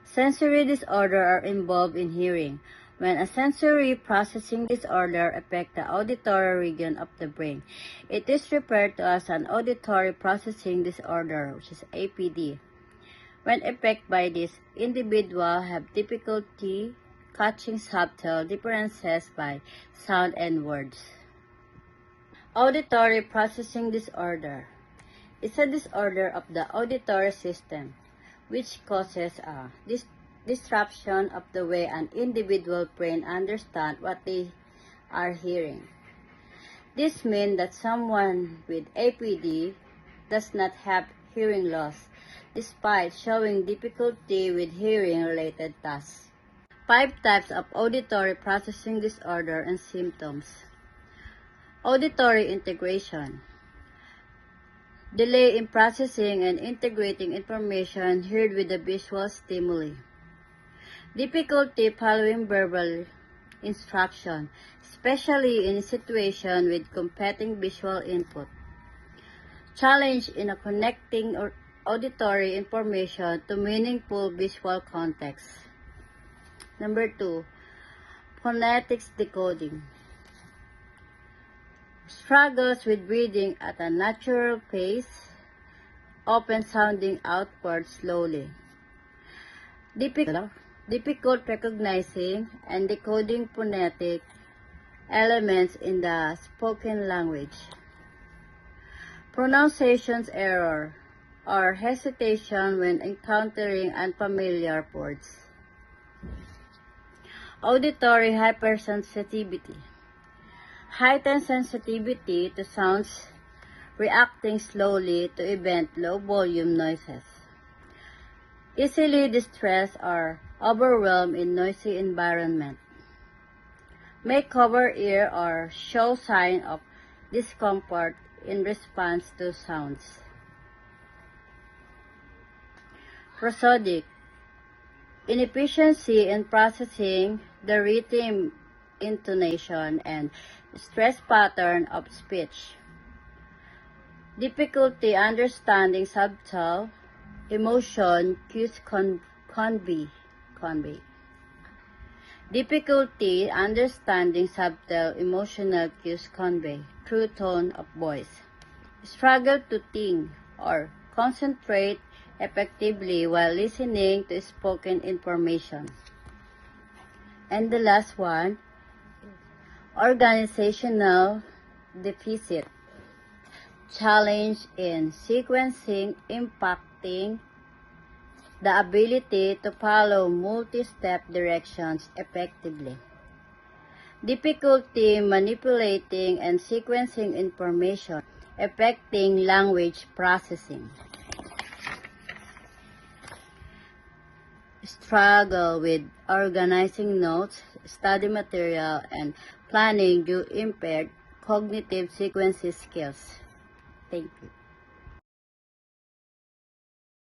Sensory disorders are involved in hearing. When a sensory processing disorder affects the auditory region of the brain, it is referred to as an auditory processing disorder, which is APD. When affected by this, individuals have difficulty catching subtle differences by sound and words. Auditory processing disorder is a disorder of the auditory system, which causes a disruption of the way an individual brain understands what they are hearing. This means that someone with APD does not have hearing loss, despite showing difficulty with hearing-related tasks. 5 types of auditory processing disorder and symptoms. Auditory integration. Delay in processing and integrating information heard with the visual stimuli. Difficulty following verbal instruction, especially in situations with competing visual input. Challenge in connecting auditory information to meaningful visual context. Number 2, phonetics decoding. Struggles with reading at a natural pace, often sounding outward slowly. Difficult recognizing and decoding phonetic elements in the spoken language. Pronunciation error or hesitation when encountering unfamiliar words. Auditory hypersensitivity. Heightened sensitivity to sounds, reacting slowly to even low-volume noises. Easily distressed or overwhelmed in noisy environment. May cover ear or show sign of discomfort in response to sounds. Prosodic. Inefficiency in processing the rhythm, intonation, and stress pattern of speech. Difficulty understanding subtle emotion cues convey. Difficulty understanding subtle emotional cues convey through tone of voice. Struggle to think or concentrate effectively while listening to spoken information. And the last one, organizational deficit. Challenge in sequencing impacting the ability to follow multi-step directions effectively. Difficulty manipulating and sequencing information affecting language processing. Struggle with organizing notes, study material, and planning due impaired cognitive sequencing skills. Thank you.